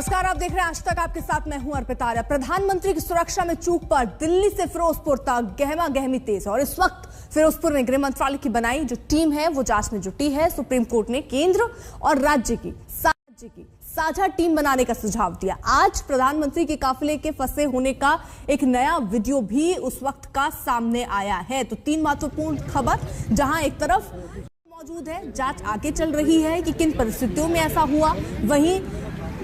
नमस्कार, आप देख रहे हैं आज तक। आपके साथ मैं हूं अर्पिता आर्या। प्रधानमंत्री की सुरक्षा में चूक पर दिल्ली से फिरोजपुर तक गहमा गहमी तेज और इस वक्त फिरोजपुर में गृह मंत्रालय की बनाई जो टीम है वो जांच में जुटी है। सुप्रीम कोर्ट ने केंद्र और राज्य की साझा टीम बनाने का सुझाव दिया। आज प्रधानमंत्री के काफिले के फंसे होने का एक नया वीडियो भी उस वक्त का सामने आया है। तो तीन महत्वपूर्ण खबर, जहां एक तरफ मौजूद है, जांच आगे चल रही है कि किन परिस्थितियों में ऐसा हुआ, वहीं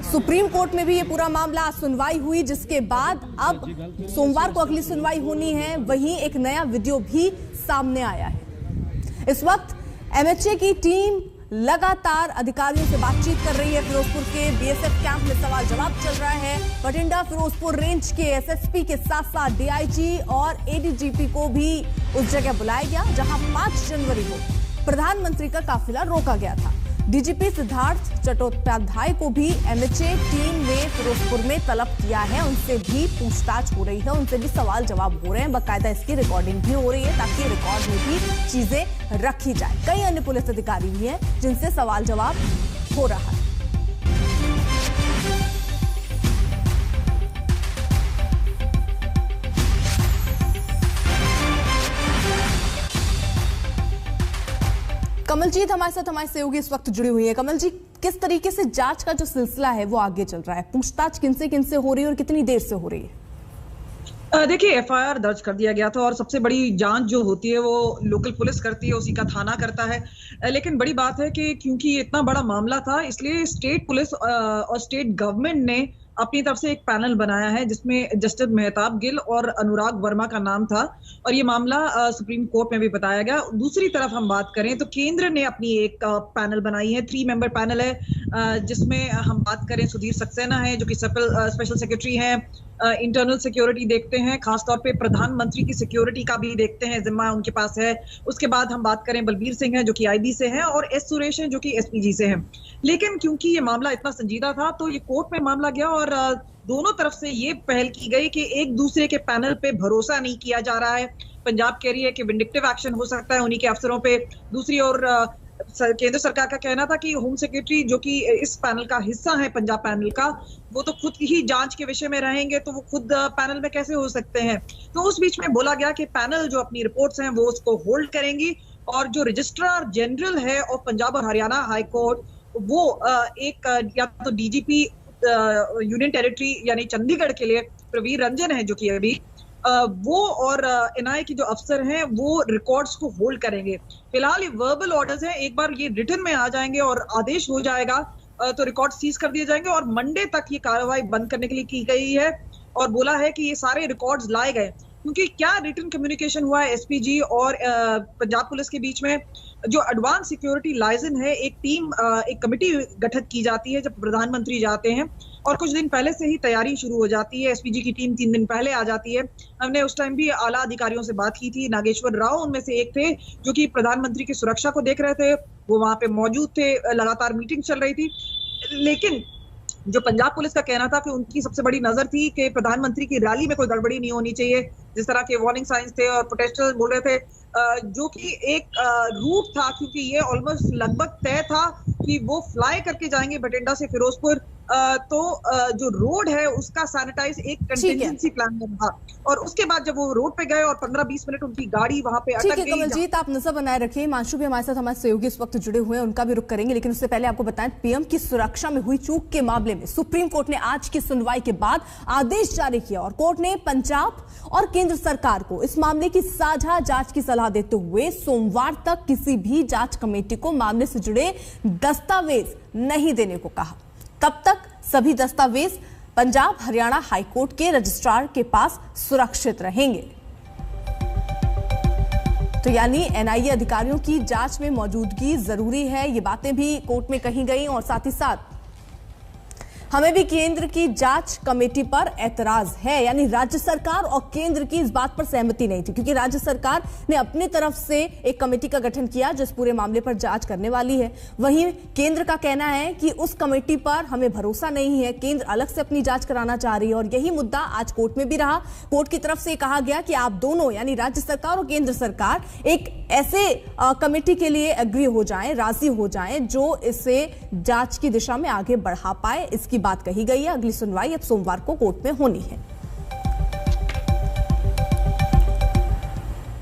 सुप्रीम कोर्ट में भी ये पूरा मामला सुनवाई हुई, जिसके बाद अब सोमवार को अगली सुनवाई होनी है। वहीं एक नया वीडियो भी सामने आया है। इस वक्त एमएचए की टीम लगातार अधिकारियों से बातचीत कर रही है। फिरोजपुर के बीएसएफ कैंप में सवाल जवाब चल रहा है। बठिंडा फिरोजपुर रेंज के एसएसपी के साथ साथ डीआईजी और एडीजीपी को भी उस जगह बुलाया गया जहां 5 जनवरी को प्रधानमंत्री का काफिला रोका गया था। डीजीपी सिद्धार्थ चट्टोपाध्याय को भी एमएचए टीम ने फिरोजपुर में तलब किया है। उनसे भी पूछताछ हो रही है, उनसे भी सवाल जवाब हो रहे हैं। बाकायदा इसकी रिकॉर्डिंग भी हो रही है ताकि रिकॉर्ड में भी चीजें रखी जाए। कई अन्य पुलिस अधिकारी भी हैं जिनसे सवाल जवाब हो रहा है। कमलजीत हमारे साथ, हमारे सहयोगी इस वक्त जुड़ी हुई है। कमल जी, किस तरीके से जांच का जो सिलसिला है वो आगे चल रहा है? पूछताछ किनसे हो रही है और कितनी देर से हो रही है? देखिए, एफआईआर दर्ज कर दिया गया था और सबसे बड़ी जांच जो होती है वो लोकल पुलिस करती है, उसी का थाना करता है। लेकिन बड़ी बात है कि क्योंकि ये इतना बड़ा मामला था, इसलिए स्टेट पुलिस और स्टेट गवर्नमेंट ने अपनी तरफ से एक पैनल बनाया है जिसमें जस्टिस मेहताब गिल और अनुराग वर्मा का नाम था और ये मामला सुप्रीम कोर्ट में भी बताया गया। दूसरी तरफ हम बात करें तो केंद्र ने अपनी एक पैनल बनाई है, 3 मेंबर पैनल है, जिसमें हम बात करें सुधीर सक्सेना है जो कि स्पेशल सेक्रेटरी हैं, इंटरनल सिक्योरिटी देखते हैं, खासतौर पे प्रधानमंत्री की सिक्योरिटी का भी देखते हैं, जिम्मा उनके पास है। उसके बाद हम बात करें बलबीर सिंह है जो कि आईबी से हैं और एस सुरेश हैं जो कि एसपीजी से हैं। लेकिन क्योंकि ये मामला इतना संजीदा था तो ये कोर्ट में मामला गया और दोनों तरफ से ये पहल की गई कि एक दूसरे के पैनल पे भरोसा नहीं किया जा रहा है। पंजाब कह रही है कि विंडिक्टिव एक्शन हो सकता है उन्हीं के अफसरों पे। दूसरी ओर केंद्र सरकार का कहना था कि होम सेक्रेटरी जो कि इस पैनल का हिस्सा है, पंजाब पैनल का, वो तो खुद ही जांच के विषय में रहेंगे तो वो खुद पैनल में कैसे हो सकते हैं। तो उस बीच में बोला गया कि पैनल जो अपनी रिपोर्ट्स हैं वो उसको होल्ड करेंगी और जो रजिस्ट्रार जनरल है ऑफ पंजाब और हरियाणा हाई कोर्ट वो एक या तो डीजीपी यूनियन टेरिटरी यानी चंडीगढ़ के लिए प्रवीर रंजन है जो कि अभी वो और एनआई की जो अफसर हैं वो रिकॉर्ड्स को होल्ड करेंगे। फिलहाल ये वर्बल ऑर्डर्स हैं, एक बार ये रिटन में आ जाएंगे और आदेश हो जाएगा तो रिकॉर्ड सीज कर दिए जाएंगे और मंडे तक ये कार्रवाई बंद करने के लिए की गई है और बोला है कि ये सारे रिकॉर्ड्स लाए गए। क्योंकि क्या रिटन कम्युनिकेशन हुआ है एसपीजी और पंजाब पुलिस के बीच में, जो एडवांस सिक्योरिटी लाइजन है, एक टीम एक कमेटी गठित की जाती है जब प्रधानमंत्री जाते हैं और कुछ दिन पहले से ही तैयारी शुरू हो जाती है। एसपीजी की टीम 3 दिन पहले आ जाती है। हमने उस टाइम भी आला अधिकारियों से बात की थी। नागेश्वर राव उनमें से एक थे जो कि प्रधानमंत्री की सुरक्षा को देख रहे थे, वो वहां पे मौजूद थे, लगातार मीटिंग चल रही थी। लेकिन जो पंजाब पुलिस का कहना था कि उनकी सबसे बड़ी नजर थी कि प्रधानमंत्री की रैली में कोई गड़बड़ी नहीं होनी चाहिए, जिस तरह के वार्निंग साइंस थे और प्रोटेस्टर्स बोल रहे थे, जो कि एक रूट था, क्योंकि ये ऑलमोस्ट लगभग तय था कि वो फ्लाई करके जाएंगे बठिंडा से फिरोजपुर, तो जो रोड है उसका सैनिटाइज एक कंटिजेंसी प्लान में था और उसके बाद जब वो रोड पे गए और 15-20 मिनट उनकी गाड़ी वहां पे अटक गई। कमलजीत, आप नजर बनाए रखिए। मानशु भी हमारे साथ, हमारे सहयोगी इस वक्त जुड़े हुए हैं, उनका भी रुख करेंगे। लेकिन उससे पहले आपको बताएं, पीएम की सुरक्षा में हुई चूक के मामले में सुप्रीम कोर्ट ने आज की सुनवाई के बाद आदेश जारी किया और कोर्ट ने पंजाब और केंद्र सरकार को इस मामले की साझा जांच की सलाह देते हुए सोमवार तक किसी भी जांच कमेटी को मामले से जुड़े दस्तावेज नहीं देने को कहा। तब तक सभी दस्तावेज पंजाब हरियाणा हाईकोर्ट के रजिस्ट्रार के पास सुरक्षित रहेंगे। तो यानी एनआईए अधिकारियों की जांच में मौजूदगी जरूरी है, ये बातें भी कोर्ट में कही गई और साथ ही साथ हमें भी केंद्र की जांच कमेटी पर ऐतराज है। यानी राज्य सरकार और केंद्र की इस बात पर सहमति नहीं थी, क्योंकि राज्य सरकार ने अपनी तरफ से एक कमेटी का गठन किया जो इस पूरे मामले पर जांच करने वाली है। वहीं केंद्र का कहना है कि उस कमेटी पर हमें भरोसा नहीं है, केंद्र अलग से अपनी जांच कराना चाह रही है और यही मुद्दा आज कोर्ट में भी रहा। कोर्ट की तरफ से कहा गया कि आप दोनों यानी राज्य सरकार और केंद्र सरकार एक ऐसे कमेटी के लिए एग्री हो जाएं, राजी हो जाएं जो इसे जांच की दिशा में आगे बढ़ा पाए। इसकी की बात कही गई है। अगली सुनवाई अब सोमवार को कोर्ट में होनी है।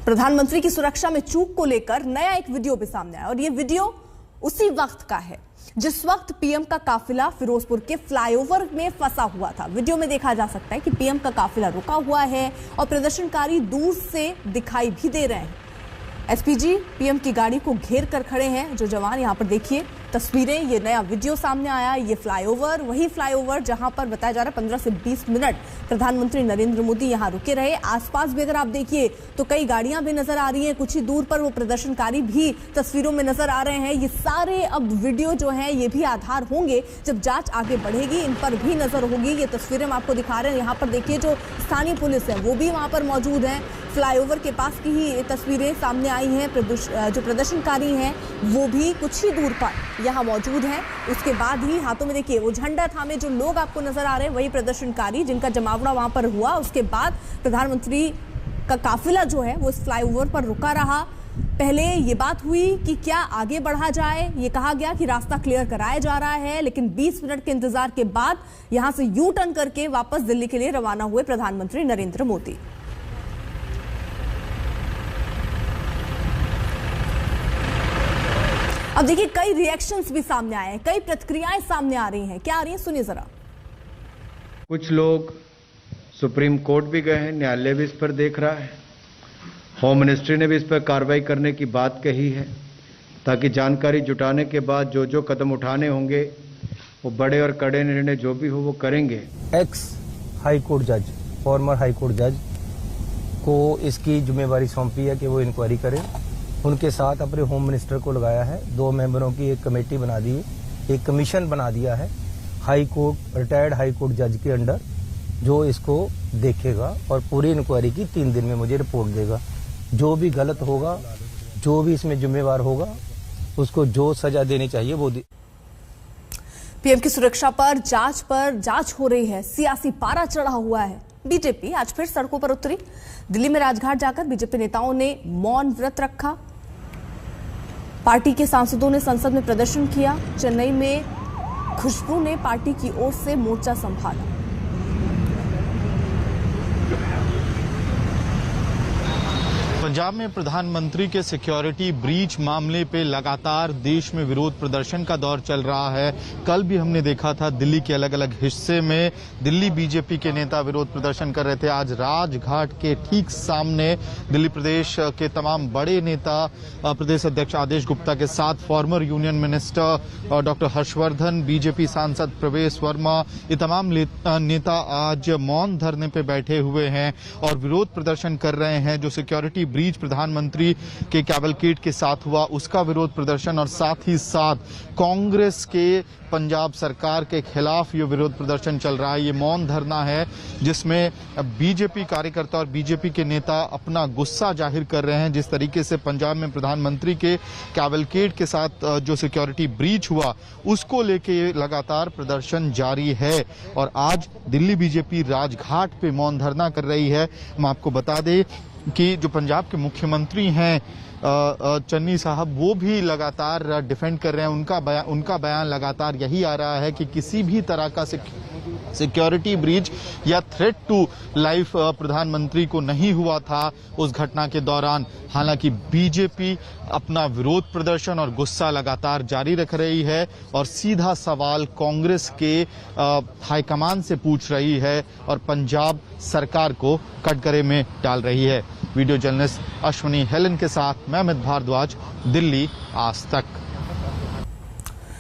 प्रधानमंत्री की सुरक्षा में चूक को लेकर नया एक वीडियो भी सामने आया और ये वीडियो उसी वक्त का है जिस वक्त पीएम का काफिला फिरोजपुर के फ्लाईओवर में फंसा हुआ था। वीडियो में देखा जा सकता है कि पीएम का काफिला रुका हुआ है और प्रदर्शनकारी दूर से दिखाई भी दे रहे हैं। एसपीजी पीएम की गाड़ी को घेर कर खड़े हैं जो जवान। यहां पर देखिए तस्वीरें, ये नया वीडियो सामने आया। ये फ्लाईओवर, वही फ्लाईओवर जहां पर बताया जा रहा है 15 से 20 मिनट प्रधानमंत्री नरेंद्र मोदी यहां रुके रहे। आसपास भी अगर आप देखिए तो कई गाड़ियां भी नजर आ रही हैं, कुछ ही दूर पर वो प्रदर्शनकारी भी तस्वीरों में नजर आ रहे हैं। ये सारे अब वीडियो जो है ये भी आधार होंगे जब जांच आगे बढ़ेगी, इन पर भी नजर होगी। ये तस्वीरें हम आपको दिखा रहे हैं। यहाँ पर देखिए जो स्थानीय पुलिस है वो भी वहां पर मौजूद है। फ्लाईओवर के पास की ही तस्वीरें सामने आई हैं। जो प्रदर्शनकारी हैं वो भी कुछ ही दूर पर यहाँ मौजूद हैं। उसके बाद ही हाथों में देखिए वो झंडा थामे जो लोग आपको नजर आ रहे हैं वही प्रदर्शनकारी जिनका जमावड़ा वहां पर हुआ। उसके बाद प्रधानमंत्री का काफिला जो है वो इस फ्लाईओवर पर रुका रहा। पहले ये बात हुई कि क्या आगे बढ़ा जाए, ये कहा गया कि रास्ता क्लियर कराया जा रहा है, लेकिन 20 मिनट के इंतजार के बाद यहां से यू टर्न करके वापस दिल्ली के लिए रवाना हुए प्रधानमंत्री नरेंद्र मोदी। अब देखिए कई रिएक्शंस भी सामने आए हैं, कई प्रतिक्रियाएं सामने आ रही हैं। क्या आ रही हैं सुनिए जरा। कुछ लोग सुप्रीम कोर्ट भी गए हैं, न्यायालय भी इस पर देख रहा है, होम मिनिस्ट्री ने भी इस पर कार्रवाई करने की बात कही है ताकि जानकारी जुटाने के बाद जो जो कदम उठाने होंगे वो बड़े और कड़े निर्णय जो भी हो वो करेंगे। एक्स हाई कोर्ट जज, फॉर्मर हाई कोर्ट जज को इसकी जिम्मेवारी सौंपी है कि वो इंक्वायरी करें। उनके साथ अपने होम मिनिस्टर को लगाया है। 2 मेंबरों की एक कमेटी बना दी, एक कमीशन बना दिया है high court, retired high court जज के अंडर, जो इसको देखेगा और पूरी इंक्वायरी की 3 दिन में मुझे रिपोर्ट देगा। जो भी गलत होगा, जो भी इसमें जिम्मेवार होगा, उसको जो सजा देनी चाहिए वो पीएम की सुरक्षा पर जांच हो रही है। सियासी पारा चढ़ा हुआ है। बीजेपी आज फिर सड़कों पर उतरी। दिल्ली में राजघाट जाकर बीजेपी नेताओं ने मौन व्रत रखा। पार्टी के सांसदों ने संसद में प्रदर्शन किया। चेन्नई में खुशबू ने पार्टी की ओर से मोर्चा संभाला। पंजाब में प्रधानमंत्री के सिक्योरिटी ब्रीच मामले पे लगातार देश में विरोध प्रदर्शन का दौर चल रहा है। कल भी हमने देखा था दिल्ली के अलग अलग हिस्से में दिल्ली बीजेपी के नेता विरोध प्रदर्शन कर रहे थे। आज राजघाट के ठीक सामने दिल्ली प्रदेश के तमाम बड़े नेता, प्रदेश अध्यक्ष आदेश गुप्ता के साथ former union minister doctor Harshvardhan, BJP सांसद प्रवेश वर्मा, ये तमाम नेता आज मौन धरने पे बैठे हुए हैं और विरोध प्रदर्शन कर रहे हैं। जो सिक्योरिटी ब्रीच प्रधानमंत्री के कैवलकेड के साथ हुआ उसका विरोध प्रदर्शन और साथ ही साथ कांग्रेस के पंजाब सरकार के खिलाफ ये विरोध प्रदर्शन चल रहा है। ये मौन धरना है जिसमें बीजेपी कार्यकर्ता और बीजेपी के नेता अपना गुस्सा जाहिर कर रहे हैं। जिस तरीके से पंजाब में प्रधानमंत्री के कैवलकेड के साथ जो सिक्योरिटी ब्रीच हुआ उसको लेके लगातार प्रदर्शन जारी है और आज दिल्ली बीजेपी राजघाट पे मौन धरना कर रही है। हम आपको बता दें कि जो पंजाब के मुख्यमंत्री हैं चन्नी साहब, वो भी लगातार डिफेंड कर रहे हैं। उनका बयान लगातार यही आ रहा है कि किसी भी तरह का सिक्योरिटी ब्रीच या थ्रेट टू लाइफ प्रधानमंत्री को नहीं हुआ था उस घटना के दौरान। हालांकि बीजेपी अपना विरोध प्रदर्शन और गुस्सा लगातार जारी रख रही है और सीधा सवाल कांग्रेस के हाईकमान से पूछ रही है और पंजाब सरकार को कटघरे में डाल रही है। वीडियो जर्नलिस्ट अश्विनी हेलन के साथ मैं अमित भारद्वाज, दिल्ली आज तक।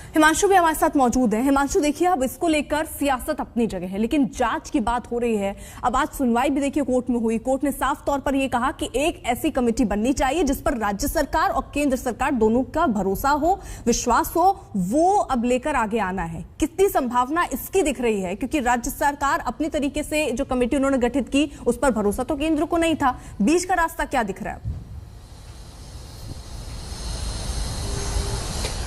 हिमांशु भी हमारे साथ मौजूद है। हिमांशु देखिए अब इसको लेकर सियासत अपनी जगह है लेकिन जांच की बात हो रही है। अब आज सुनवाई भी देखिए कोर्ट में हुई। कोर्ट ने साफ तौर पर यह कहा कि एक ऐसी कमेटी बननी चाहिए जिस पर राज्य सरकार और केंद्र सरकार दोनों का भरोसा हो, विश्वास हो, वो अब लेकर आगे आना है। कितनी संभावना इसकी दिख रही है, क्योंकि राज्य सरकार अपनी तरीके से जो कमेटी उन्होंने गठित की उस पर भरोसा तो केंद्र को नहीं था। बीच का रास्ता क्या दिख रहा है?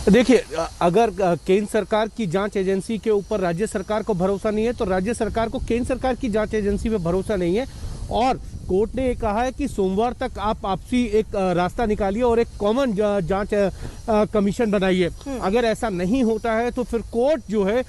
देखिए, अगर केंद्र सरकार की जांच एजेंसी के ऊपर राज्य सरकार को भरोसा नहीं है तो राज्य सरकार को केंद्र सरकार की जांच एजेंसी पे भरोसा नहीं है और कोर्ट ने कहा है कि सोमवार तक आप आपसी एक रास्ता निकालिए और एक कॉमन जांच कमीशन बनाइए। अगर ऐसा नहीं होता है तो फिर कोर्ट जो है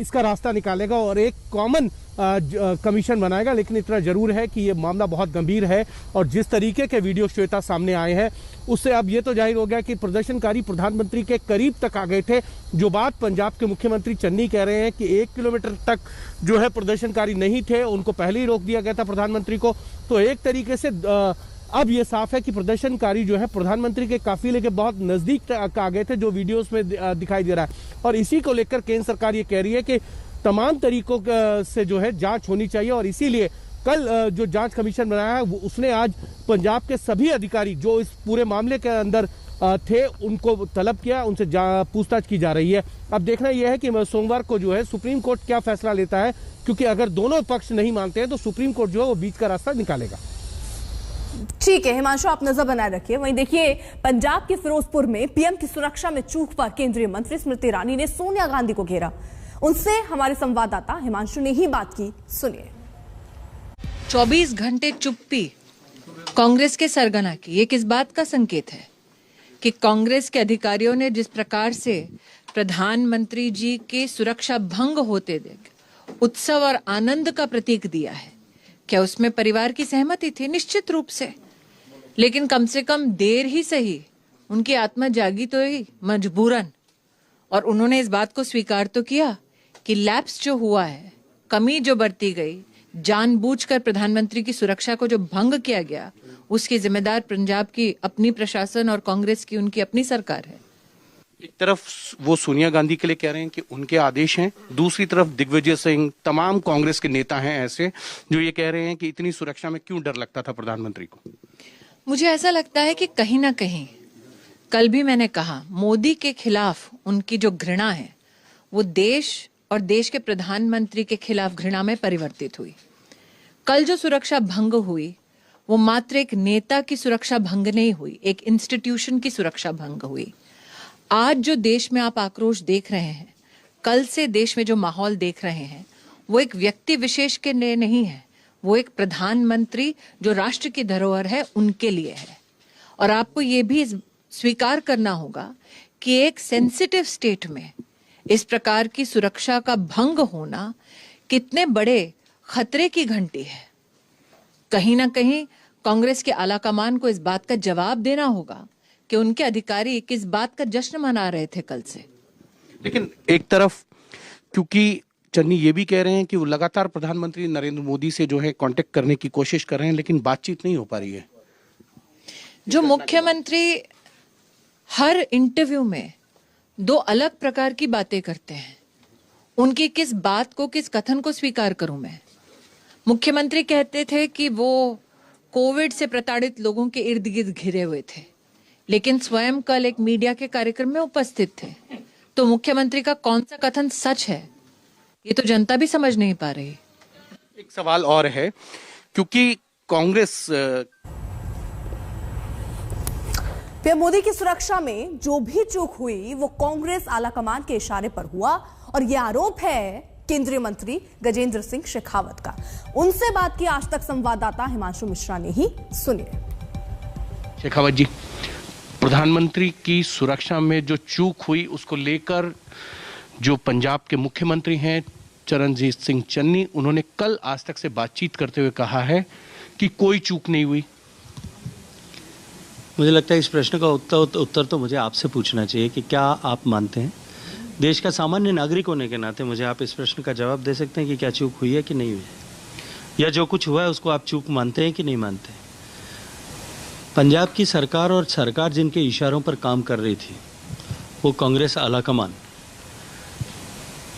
इसका रास्ता निकालेगा और एक कॉमन कमीशन बनाएगा। लेकिन इतना जरूर है कि ये मामला बहुत गंभीर है और जिस तरीके के वीडियो श्वेता सामने आए हैं उससे अब ये तो जाहिर हो गया कि प्रदर्शनकारी प्रधानमंत्री के करीब तक आ गए थे। जो बात पंजाब के मुख्यमंत्री चन्नी कह रहे हैं कि 1 किलोमीटर तक जो है प्रदर्शनकारी नहीं थे, उनको पहले ही रोक दिया गया था प्रधानमंत्री को, तो एक तरीके से अब ये साफ है कि प्रदर्शनकारी जो है प्रधानमंत्री के काफिले के बहुत नजदीक आ गए थे, जो वीडियोस में दिखाई दे रहा है। और इसी को लेकर केंद्र सरकार ये कह रही है कि तमाम तरीकों से जो है जांच होनी चाहिए और इसीलिए कल जो जांच कमीशन बनाया है उसने आज पंजाब के सभी अधिकारी जो इस पूरे मामले के अंदर थे उनको तलब किया, उनसे पूछताछ की जा रही है। अब देखना यह है कि सोमवार को जो है सुप्रीम कोर्ट क्या फैसला लेता है, क्योंकि अगर दोनों पक्ष नहीं मानते हैं तो सुप्रीम कोर्ट जो है वो बीच का रास्ता निकालेगा। ठीक है हिमांशु, आप नजर बनाए रखिए। वहीं देखिए पंजाब के फिरोजपुर में पीएम की सुरक्षा में चूक पर केंद्रीय मंत्री स्मृति ईरानी ने सोनिया गांधी को घेरा। उनसे हमारे संवाददाता हिमांशु ने ही बात की, सुनिए। 24 घंटे चुप्पी कांग्रेस के सरगना की, ये किस बात का संकेत है कि कांग्रेस के अधिकारियों ने जिस प्रकार से प्रधानमंत्री जी के सुरक्षा भंग होते देख उत्सव और आनंद का प्रतीक दिया है, क्या उसमें परिवार की सहमति थी? निश्चित रूप से, लेकिन कम से कम देर ही सही उनकी आत्मा जागी तो ही मजबूरन, और उन्होंने इस बात को स्वीकार तो किया कि लैप्स जो हुआ है, कमी जो बरती गई, जानबूझकर प्रधानमंत्री की सुरक्षा को जो भंग किया गया, उसकी जिम्मेदार पंजाब की अपनी प्रशासन और कांग्रेस की उनकी अपनी सरकार है। एक तरफ वो सोनिया गांधी के लिए कह रहे हैं कि उनके आदेश हैं, दूसरी तरफ दिग्विजय सिंह, तमाम कांग्रेस के नेता हैं ऐसे जो ये कह रहे हैं कि इतनी सुरक्षा में क्यों डर लगता था प्रधानमंत्री को। मुझे ऐसा लगता है कि कहीं ना कहीं, कल भी मैंने कहा, मोदी के खिलाफ उनकी जो घृणा है वो देश और देश के प्रधानमंत्री के खिलाफ घृणा में परिवर्तित हुई। कल जो सुरक्षा भंग हुई वो मात्र एक नेता की सुरक्षा भंग नहीं हुई, एक इंस्टीट्यूशन की सुरक्षा भंग हुई। आज जो देश में आप आक्रोश देख रहे हैं, कल से देश में जो माहौल देख रहे हैं, वो एक व्यक्ति विशेष के लिए नहीं है, वो एक प्रधानमंत्री जो राष्ट्र की धरोहर है उनके लिए है। और आपको ये भी स्वीकार करना होगा कि एक सेंसिटिव स्टेट में इस प्रकार की सुरक्षा का भंग होना कितने बड़े खतरे की घंटी है। कहीं ना कहीं कांग्रेस के आलाकमान को इस बात का जवाब देना होगा कि उनके अधिकारी किस बात का जश्न मना रहे थे कल से। लेकिन एक तरफ क्योंकि चन्नी ये भी कह रहे हैं कि वो लगातार प्रधानमंत्री नरेंद्र मोदी से जो है कांटेक्ट करने की कोशिश कर रहे हैं, लेकिन बातचीत नहीं हो पा रही है। जो मुख्यमंत्री हर इंटरव्यू में 2 अलग प्रकार की बातें करते हैं, उनकी किस बात को, किस कथन को स्वीकार करूं मैं? मुख्यमंत्री कहते थे कि वो कोविड से प्रताड़ित लोगों के इर्द गिर्द घिरे हुए थे, लेकिन स्वयं कल एक मीडिया के कार्यक्रम में उपस्थित थे। तो मुख्यमंत्री का कौन सा कथन सच है, ये तो जनता भी समझ नहीं पा रही। एक सवाल और है, क्योंकि कांग्रेस पीएम मोदी की सुरक्षा में जो भी चूक हुई वो कांग्रेस आलाकमान के इशारे पर हुआ और यह आरोप है केंद्रीय मंत्री गजेंद्र सिंह शेखावत का। उनसे बात की आज तक संवाददाता हिमांशु मिश्रा ने ही, सुनिए। शेखावत जी, प्रधानमंत्री की सुरक्षा में जो चूक हुई उसको लेकर जो पंजाब के मुख्यमंत्री हैं चरणजीत सिंह चन्नी, उन्होंने कल आज तक से बातचीत करते हुए कहा है कि कोई चूक नहीं हुई। मुझे लगता है इस प्रश्न का उत्तर तो मुझे आपसे पूछना चाहिए कि क्या आप मानते हैं, देश का सामान्य नागरिक होने के नाते मुझे आप इस प्रश्न का जवाब दे सकते हैं कि क्या चूक हुई है कि नहीं हुई है, या जो कुछ हुआ है उसको आप चूक मानते हैं कि नहीं मानते? पंजाब की सरकार और सरकार जिनके इशारों पर काम कर रही थी, वो कांग्रेस आलाकमान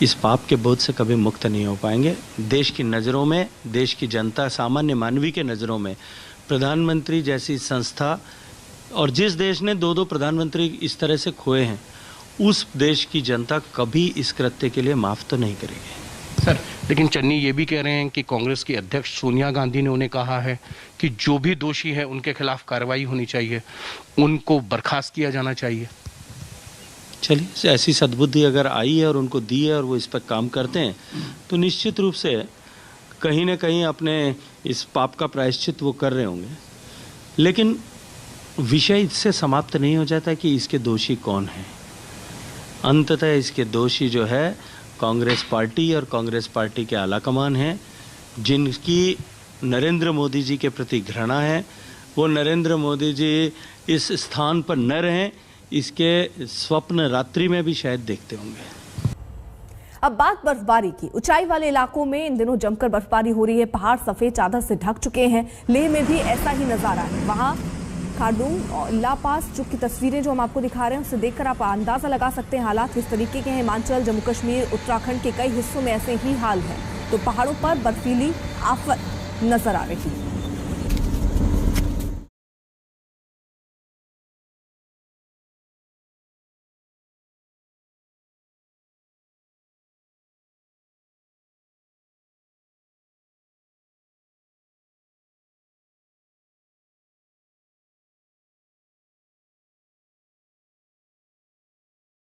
इस पाप के बोझ से कभी मुक्त नहीं हो पाएंगे। देश की नज़रों में, देश की जनता, सामान्य मानवी के नज़रों में प्रधानमंत्री जैसी संस्था, और जिस देश ने 2-2 प्रधानमंत्री इस तरह से खोए हैं, उस देश की जनता कभी इस कृत्य के लिए माफ़ तो नहीं करेगी। सर, लेकिन चन्नी ये भी कह रहे हैं कि कांग्रेस की अध्यक्ष सोनिया गांधी ने उन्हें कहा है कि जो भी दोषी है उनके खिलाफ कार्रवाई होनी चाहिए, उनको बर्खास्त किया जाना चाहिए। चलिए, ऐसी सद्बुद्धि अगर आई है और उनको दी है और वो इस पर काम करते हैं, तो निश्चित रूप से कहीं ना कहीं अपने इस पाप का प्रायश्चित वो कर रहे होंगे, लेकिन विषय इससे समाप्त नहीं हो जाता कि इसके दोषी कौन है। अंततः इसके दोषी जो है कांग्रेस पार्टी और कांग्रेस पार्टी के आलाकमान हैं, जिनकी नरेंद्र मोदी जी के प्रति घृणा है। वो नरेंद्र मोदी जी इस स्थान पर न रहें, इसके स्वप्न रात्रि में भी शायद देखते होंगे। अब बात बर्फबारी की। ऊंचाई वाले इलाकों में इन दिनों जमकर बर्फबारी हो रही है। पहाड़ सफेद चादर से ढक चुके हैं। लेह में भी ऐसा ही नजारा है। वहां खारदुंग और ला पास की तस्वीरें जो हम आपको दिखा रहे हैं, उससे देखकर आप अंदाजा लगा सकते हैं हालात किस तरीके के हैं। हिमाचल, जम्मू कश्मीर, उत्तराखंड के कई हिस्सों में ऐसे ही हाल है। तो पहाड़ों पर बर्फीली आफत नजर आ रही है।